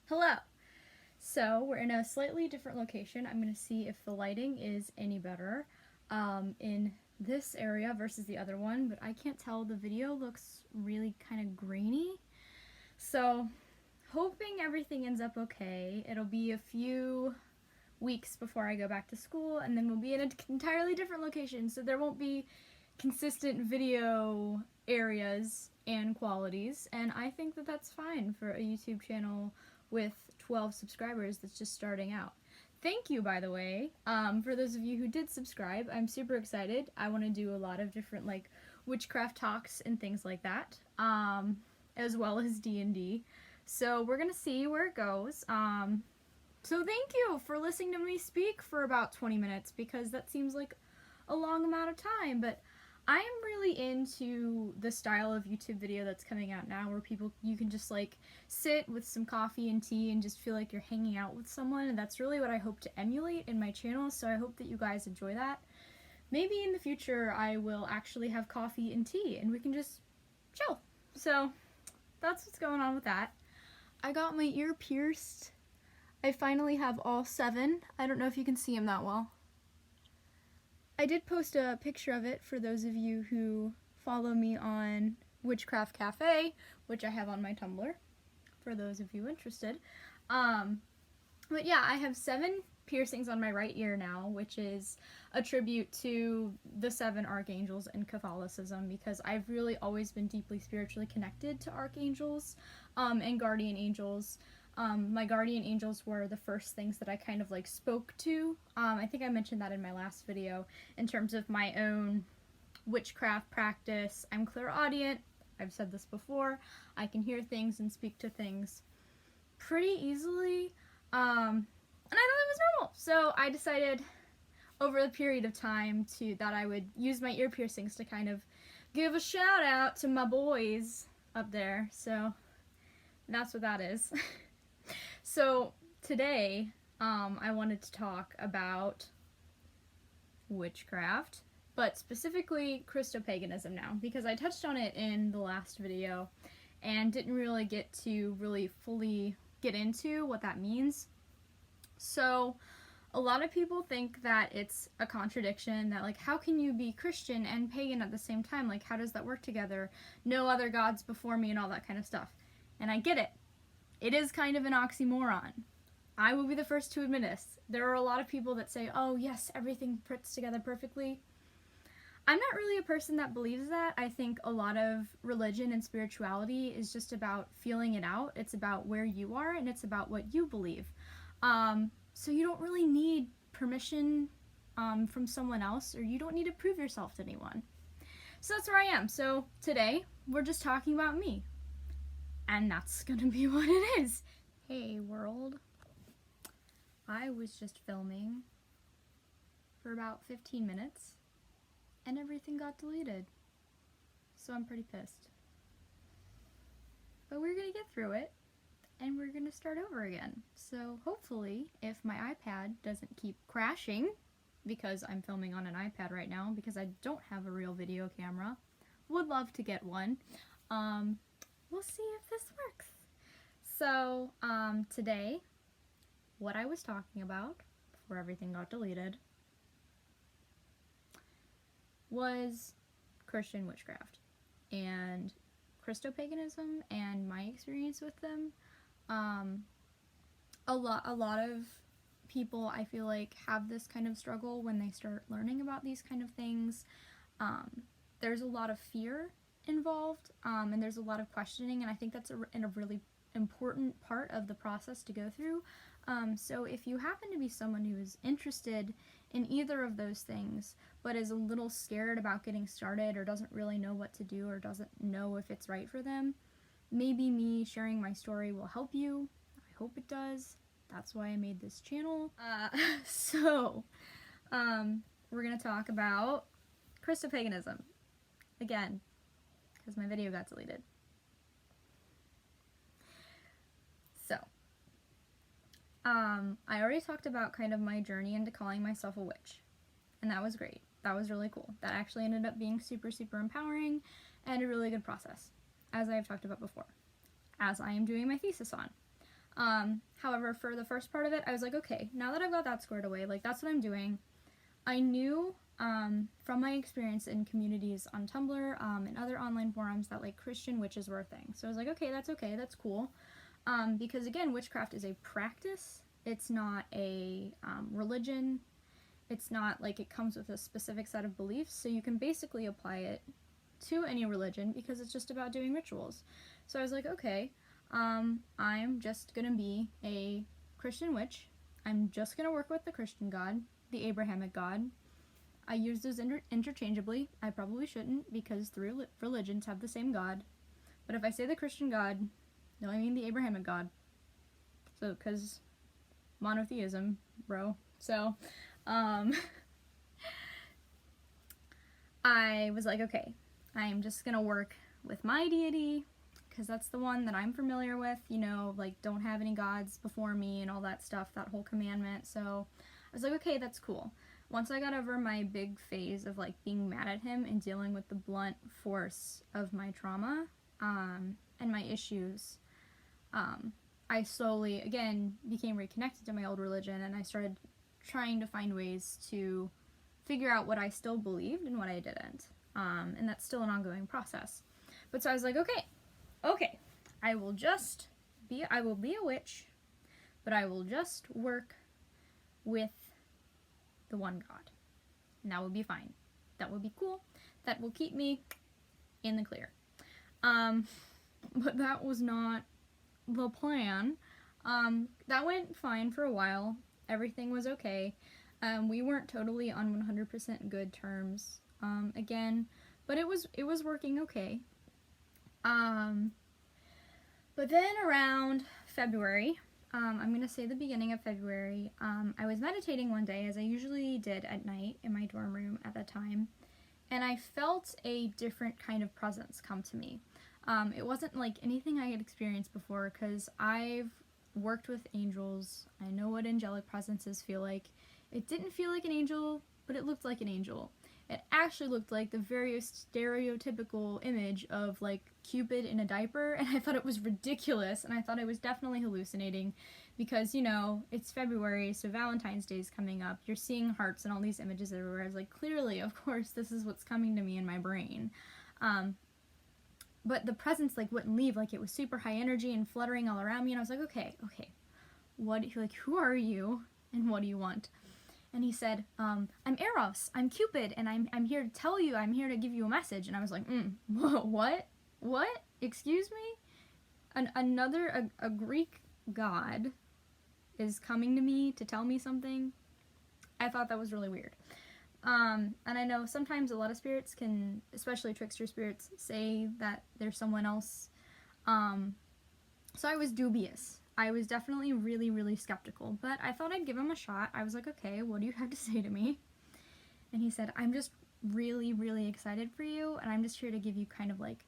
Hello! So we're in a slightly different location. I'm going to see if the lighting is any better in this area versus the other one, but I can't tell. The video looks really kind of grainy. So hoping everything ends up okay. It'll be a few weeks before I go back to school, and then we'll be in an entirely different location, so there won't be consistent video areas and qualities, and I think that that's fine for a YouTube channel with 12 subscribers that's just starting out. Thank you, by the way, for those of you who did subscribe. I'm super excited. I want to do a lot of different like witchcraft talks and things like that, as well as D&D. So we're gonna see where it goes. So thank you for listening to me speak for about 20 minutes, because that seems like a long amount of time, but I am really into the style of YouTube video that's coming out now, where you can just like sit with some coffee and tea and just feel like you're hanging out with someone, and that's really what I hope to emulate in my channel, so I hope that you guys enjoy that. Maybe in the future I will actually have coffee and tea and we can just chill. So that's what's going on with that. I got my ear pierced. I finally have all 7. I don't know if you can see them that well. I did post a picture of it for those of you who follow me on Witchcraft Cafe, which I have on my Tumblr, for those of you interested. But yeah, I have 7 piercings on my right ear now, which is a tribute to the 7 archangels in Catholicism, because I've really always been deeply spiritually connected to archangels and guardian angels. My guardian angels were the first things that I kind of like spoke to. I think I mentioned that in my last video in terms of my own witchcraft practice. I'm clairaudient. I've said this before. I can hear things and speak to things pretty easily. And I thought it was normal. So I decided over the period of time that I would use my ear piercings to kind of give a shout out to my boys up there. So that's what that is. So today, I wanted to talk about witchcraft, but specifically Christopaganism now, because I touched on it in the last video and didn't really get to fully get into what that means. So a lot of people think that it's a contradiction, that like, how can you be Christian and pagan at the same time? Like, how does that work together? No other gods before me and all that kind of stuff. And I get it. It is kind of an oxymoron. I will be the first to admit this. There are a lot of people that say, oh yes, everything fits together perfectly. I'm not really a person that believes that. I think a lot of religion and spirituality is just about feeling it out. It's about where you are, and it's about what you believe. So you don't really need permission from someone else, or you don't need to prove yourself to anyone. So that's where I am. So today, we're just talking about me. And that's gonna be what it is. Hey world. I was just filming for about 15 minutes and everything got deleted. So I'm pretty pissed. But we're gonna get through it and we're gonna start over again. So hopefully, if my iPad doesn't keep crashing, because I'm filming on an iPad right now because I don't have a real video camera, would love to get one. We'll see if this works. So, today, what I was talking about, before everything got deleted, was Christian witchcraft and Christopaganism and my experience with them. A lot of people, I feel like, have this kind of struggle when they start learning about these kind of things. There's a lot of fear involved, and there's a lot of questioning, and I think that's a really important part of the process to go through. So if you happen to be someone who is interested in either of those things, but is a little scared about getting started, or doesn't really know what to do, or doesn't know if it's right for them, maybe me sharing my story will help you. I hope it does. That's why I made this channel. So we're gonna talk about Christopaganism again, because my video got deleted. So, I already talked about kind of my journey into calling myself a witch, and that was great. That was really cool. That actually ended up being super, super empowering and a really good process, as I have talked about before, as I am doing my thesis on. However, for the first part of it, I was like, okay, now that I've got that squared away, like, that's what I'm doing. I knew from my experience in communities on Tumblr and other online forums that, like, Christian witches were a thing. So I was like, okay, that's cool. Because, again, witchcraft is a practice. It's not a religion. It's not, like, it comes with a specific set of beliefs. So you can basically apply it to any religion because it's just about doing rituals. So I was like, okay, I'm just gonna be a Christian witch. I'm just gonna work with the Christian God, the Abrahamic God. I use those interchangeably. I probably shouldn't because three religions have the same God. But if I say the Christian God, no, I mean the Abrahamic God. So, because monotheism, bro. So, I was like, okay, I'm just gonna work with my deity because that's the one that I'm familiar with, you know, like, don't have any gods before me and all that stuff, that whole commandment. So I was like, okay, that's cool. Once I got over my big phase of, like, being mad at him and dealing with the blunt force of my trauma and my issues, I slowly, again, became reconnected to my old religion, and I started trying to find ways to figure out what I still believed and what I didn't. And that's still an ongoing process. But so I was like, okay, I will be a witch, but I will just work with the one God. And that will be fine. That will be cool. That will keep me in the clear. But that was not the plan. That went fine for a while. Everything was okay. We weren't totally on 100% good terms, again, but it was working okay. But then around February, I'm going to say the beginning of February, I was meditating one day, as I usually did at night in my dorm room at that time, and I felt a different kind of presence come to me. It wasn't like anything I had experienced before, because I've worked with angels. I know what angelic presences feel like. It didn't feel like an angel, but it looked like an angel. It actually looked like the very stereotypical image of, like, Cupid in a diaper, and I thought it was ridiculous, and I thought I was definitely hallucinating because, you know, it's February, so Valentine's Day is coming up. You're seeing hearts and all these images everywhere. I was like, clearly, of course, this is what's coming to me in my brain. But the presence, like, wouldn't leave. Like, it was super high energy and fluttering all around me, and I was like, okay, who are you, and what do you want? And he said, I'm Eros, I'm Cupid, and I'm here to tell you, I'm here to give you a message. And I was like, what? Excuse me? A Greek god is coming to me to tell me something? I thought that was really weird. And I know sometimes a lot of spirits can, especially trickster spirits, say that there's someone else. So I was dubious. I was definitely really, really skeptical, but I thought I'd give him a shot. I was like, okay, what do you have to say to me? And he said, I'm just really, really excited for you, and I'm just here to give you kind of like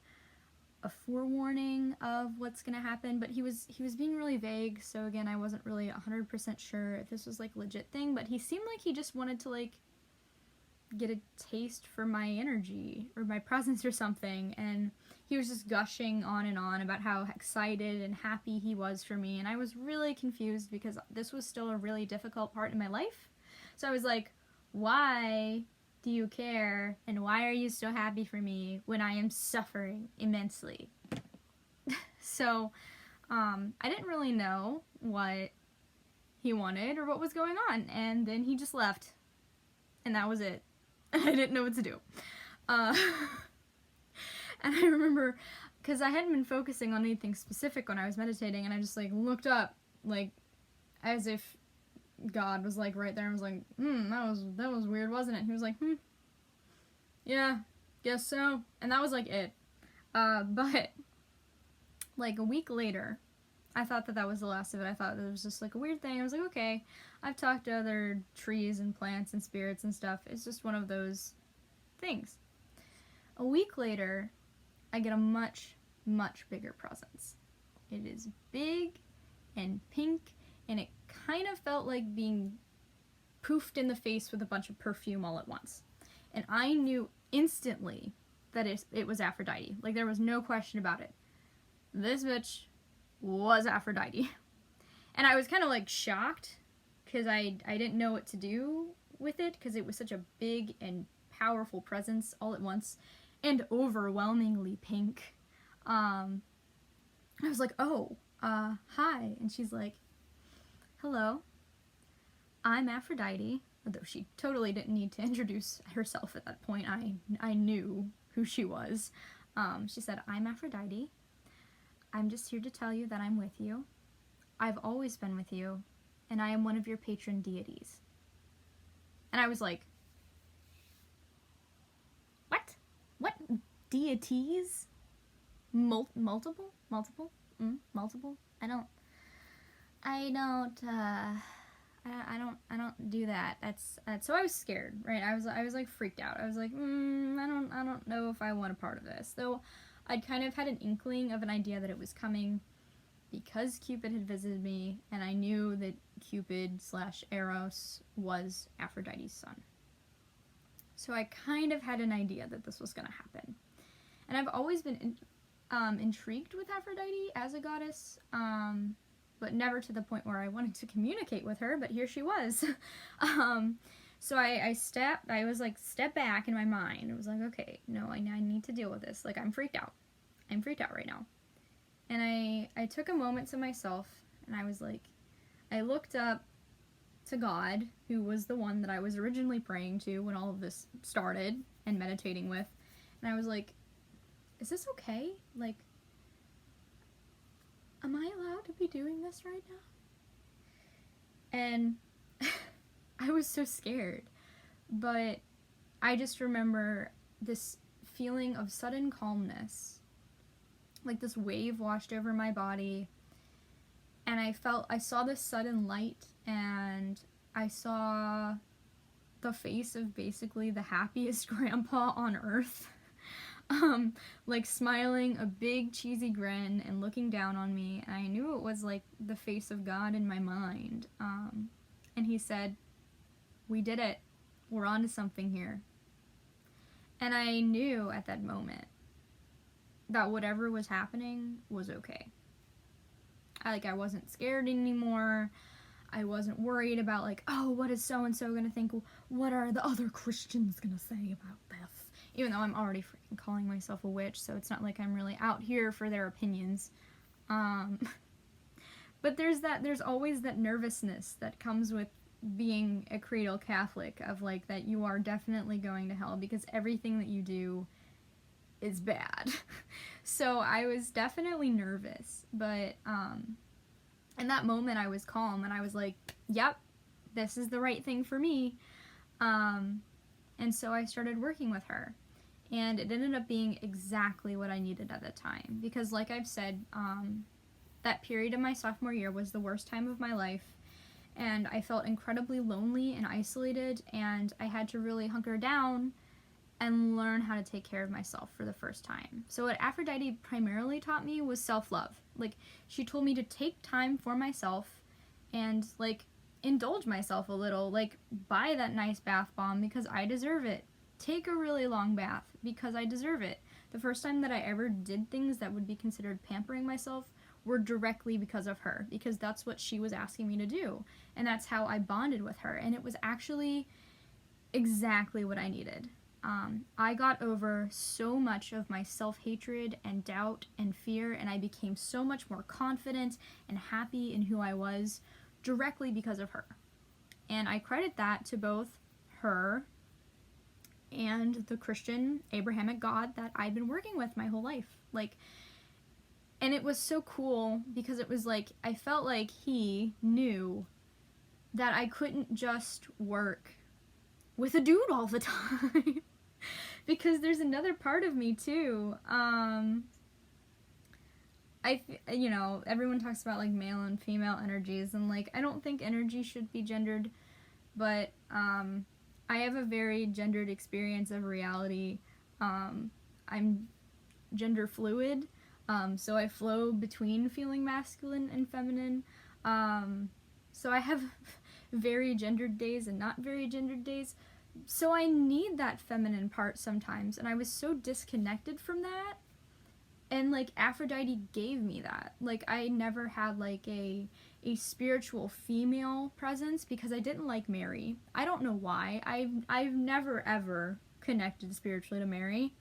a forewarning of what's gonna happen. But he was being really vague, so again, I wasn't really 100% sure if this was like a legit thing, but he seemed like he just wanted to like get a taste for my energy or my presence or something, and he was just gushing on and on about how excited and happy he was for me, and I was really confused because this was still a really difficult part in my life. So I was like, why do you care, and why are you so happy for me when I am suffering immensely? So I didn't really know what he wanted or what was going on, and then he just left, and that was it. I didn't know what to do. And I remember, because I hadn't been focusing on anything specific when I was meditating, and I just, like, looked up, like, as if God was, like, right there, and was like, that was weird, wasn't it? And he was like, yeah, guess so. And that was, like, it. But, like, a week later, I thought that was the last of it. I thought it was just, like, a weird thing. I was like, okay, I've talked to other trees and plants and spirits and stuff. It's just one of those things. A week later, I get a much, much bigger presence. It is big and pink, and it kind of felt like being poofed in the face with a bunch of perfume all at once. And I knew instantly that it was Aphrodite. Like, there was no question about it. This bitch was Aphrodite. And I was kind of like shocked because I didn't know what to do with it because it was such a big and powerful presence all at once and overwhelmingly pink. I was like, oh, hi. And she's like, hello, I'm Aphrodite. Although she totally didn't need to introduce herself at that point. I knew who she was. She said, I'm Aphrodite. I'm just here to tell you that I'm with you. I've always been with you, and I am one of your patron deities. And I was like, what? What? Deities? Multiple? Multiple? Multiple? I don't do that. That's so I was scared, right? I was like freaked out. I was like, I don't know if I want a part of this. Though I'd kind of had an inkling of an idea that it was coming because Cupid had visited me, and I knew that Cupid/Eros was Aphrodite's son. So I kind of had an idea that this was going to happen. And I've always been intrigued with Aphrodite as a goddess, but never to the point where I wanted to communicate with her, but here she was. So I was like, step back in my mind. It was like, okay, no, I need to deal with this. Like, I'm freaked out. I'm freaked out right now. And I took a moment to myself, and I was like, I looked up to God, who was the one that I was originally praying to when all of this started and meditating with. And I was like, is this okay? Like, am I allowed to be doing this right now? And I was so scared. But I just remember this feeling of sudden calmness. Like this wave washed over my body. And I saw this sudden light, and I saw the face of basically the happiest grandpa on earth. Like smiling a big cheesy grin and looking down on me, and I knew it was like the face of God in my mind. And he said, we did it. We're on to something here. And I knew at that moment that whatever was happening was okay. I wasn't scared anymore. I wasn't worried about like, oh, what is so-and-so gonna think? What are the other Christians gonna say about this? Even though I'm already freaking calling myself a witch, so it's not like I'm really out here for their opinions. But there's always that nervousness that comes with being a cradle Catholic, of like that you are definitely going to hell because everything that you do is bad. So I was definitely nervous, but in that moment I was calm, and I was like, yep, this is the right thing for me. And so I started working with her, and it ended up being exactly what I needed at the time, because like I've said, that period of my sophomore year was the worst time of my life, and I felt incredibly lonely and isolated, and I had to really hunker down and learn how to take care of myself for the first time. So what Aphrodite primarily taught me was self-love. Like, she told me to take time for myself and, like, indulge myself a little. Like, buy that nice bath bomb because I deserve it. Take a really long bath because I deserve it. The first time that I ever did things that would be considered pampering myself were directly because of her, because that's what she was asking me to do. And that's how I bonded with her. And it was actually exactly what I needed. I got over so much of my self-hatred and doubt and fear, and I became so much more confident and happy in who I was directly because of her. And I credit that to both her and the Christian Abrahamic God that I've been working with my whole life. Like, and it was so cool because it was like, I felt like he knew that I couldn't just work with a dude all the time. Because there's another part of me too. Everyone talks about like male and female energies, and like I don't think energy should be gendered, but I have a very gendered experience of reality. I'm gender fluid, so I flow between feeling masculine and feminine. So I have very gendered days and not very gendered days. So I need that feminine part sometimes, and I was so disconnected from that, and like Aphrodite gave me that. Like I never had like a a spiritual female presence because I didn't like Mary. I don't know why. I've never ever connected spiritually to Mary.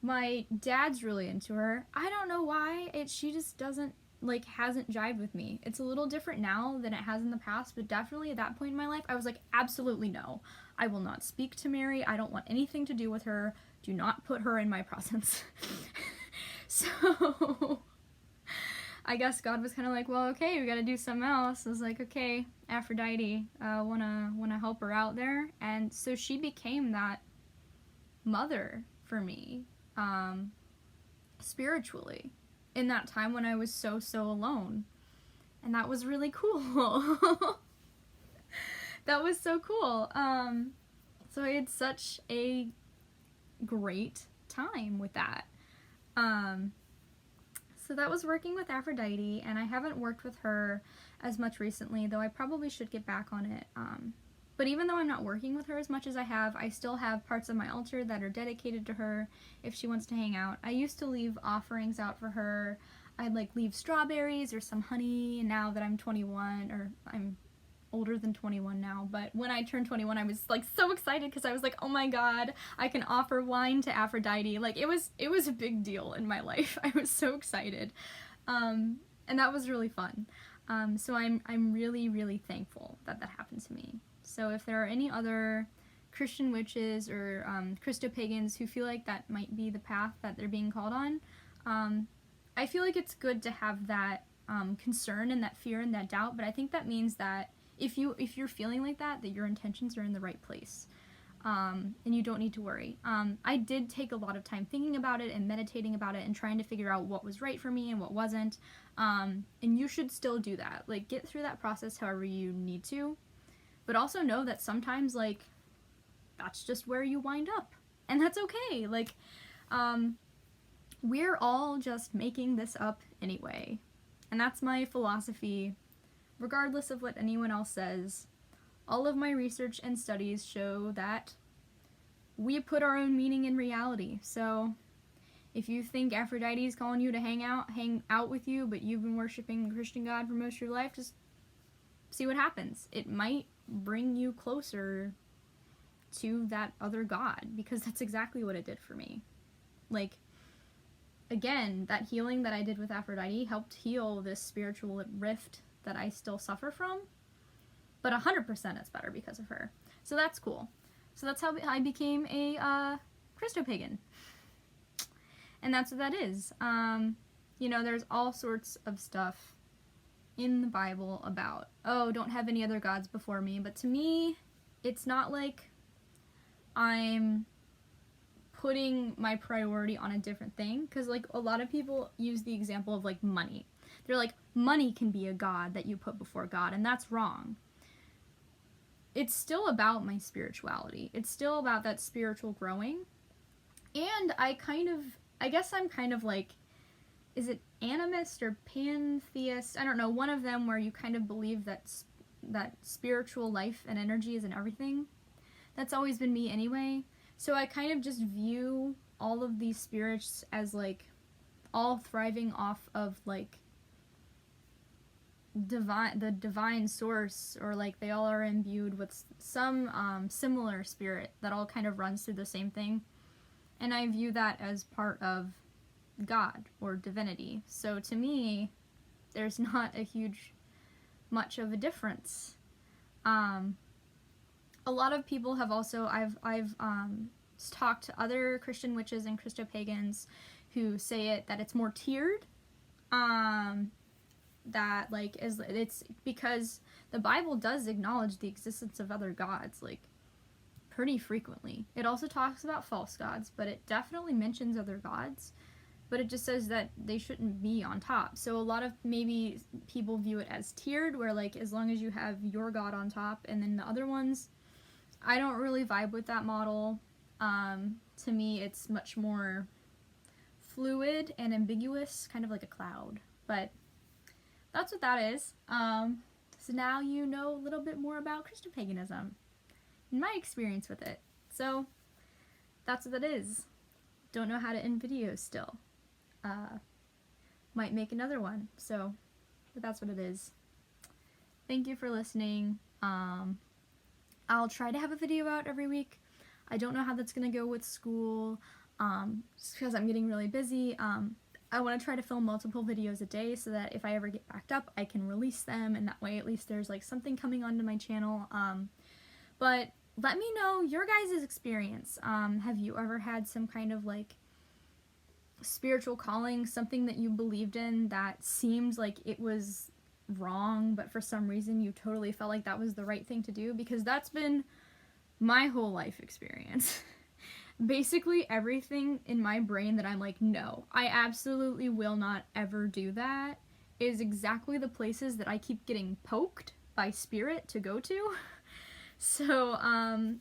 My dad's really into her. I don't know why. She just doesn't, like, hasn't jived with me. It's a little different now than it has in the past, but definitely at that point in my life, I was like, absolutely no. I will not speak to Mary. I don't want anything to do with her. Do not put her in my presence. So I guess God was kind of like, well, okay, we gotta do something else. I was like, okay, Aphrodite, wanna help her out there. And so she became that mother for me, spiritually, in that time when I was so alone. And that was really cool. That was so cool. So I had such a great time with that. So that was working with Aphrodite, and I haven't worked with her as much recently, though I probably should get back on it. But even though I'm not working with her as much as I have, I still have parts of my altar that are dedicated to her if she wants to hang out. I used to leave offerings out for her. I'd like leave strawberries or some honey, and now that I'm 21, or I'm older than 21 now, but when I turned 21 I was like so excited because I was like, oh my god, I can offer wine to Aphrodite. Like it was a big deal in my life. I was so excited, and that was really fun. So I'm really thankful that that happened to me. So if there are any other Christian witches or Christopagans who feel like that might be the path that they're being called on, I feel like it's good to have that concern and that fear and that doubt, but I think that means that if you're feeling like that your intentions are in the right place, and you don't need to worry. I did take a lot of time thinking about it and meditating about it and trying to figure out what was right for me and what wasn't, and you should still do that. Like, get through that process however you need to, but also know that sometimes, like, that's just where you wind up, and that's okay. Like, we're all just making this up anyway, and that's my philosophy. Regardless of what anyone else says, all of my research and studies show that we put our own meaning in reality. So if you think Aphrodite is calling you to hang out with you, but you've been worshiping the Christian God for most of your life, just see what happens. It might bring you closer to that other god, because that's exactly what it did for me. Like, again, that healing that I did with Aphrodite helped heal this spiritual rift that I still suffer from, but 100% it's better because of her. So that's cool. So that's how I became a Christopagan. And that's what that is. You know, there's all sorts of stuff in the Bible about, oh, don't have any other gods before me, but to me, it's not like I'm putting my priority on a different thing, because, like, a lot of people use the example of, like, money. They're like, money can be a god that you put before God, and that's wrong. It's still about my spirituality. It's still about that spiritual growing. And I guess I'm kind of like, is it animist or pantheist? I don't know, one of them where you kind of believe that spiritual life and energy is in everything. That's always been me anyway. So I kind of just view all of these spirits as, like, all thriving off of, like, the divine source, or like they all are imbued with some similar spirit that all kind of runs through the same thing, and I view that as part of God or divinity. So to me, there's not a much of a difference. A lot of people have also, I've talked to other Christian witches and Christopagans who say that it's more tiered. That, like, it's because the Bible does acknowledge the existence of other gods, like, pretty frequently. It also talks about false gods, but it definitely mentions other gods, but it just says that they shouldn't be on top. So a lot of maybe people view it as tiered, where, like, as long as you have your god on top, and then the other ones, I don't really vibe with that model. To me, it's much more fluid and ambiguous, kind of like a cloud, but that's what that is. So now you know a little bit more about Christopaganism and my experience with it. So that's what that is. Don't know how to end videos still. Might make another one, so, but that's what it is. thank you for listening. I'll try to have a video out every week. I don't know how that's gonna go with school, just because I'm getting really busy. I want to try to film multiple videos a day so that if I ever get backed up, I can release them, and that way at least there's like something coming onto my channel. But let me know your guys' experience. Have you ever had some kind of like spiritual calling, something that you believed in that seemed like it was wrong, but for some reason you totally felt like that was the right thing to do? Because that's been my whole life experience. Basically everything in my brain that I'm like, no, I absolutely will not ever do that, is exactly the places that I keep getting poked by spirit to go to. So,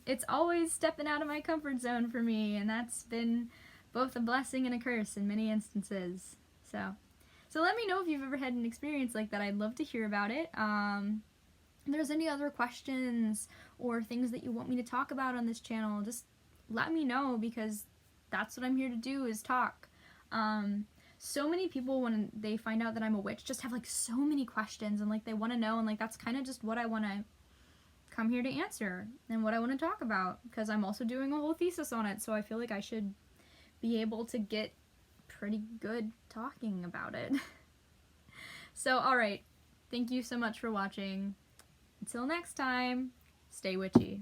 it's always stepping out of my comfort zone for me, and that's been both a blessing and a curse in many instances. So let me know if you've ever had an experience like that. I'd love to hear about it. If there's any other questions or things that you want me to talk about on this channel, just let me know, because that's what I'm here to do, is talk. So many people, when they find out that I'm a witch, just have like so many questions, and like they want to know, and like that's kind of just what I want to come here to answer and what I want to talk about, because I'm also doing a whole thesis on it, so I feel like I should be able to get pretty good talking about it. So alright, thank you so much for watching. Until next time, stay witchy.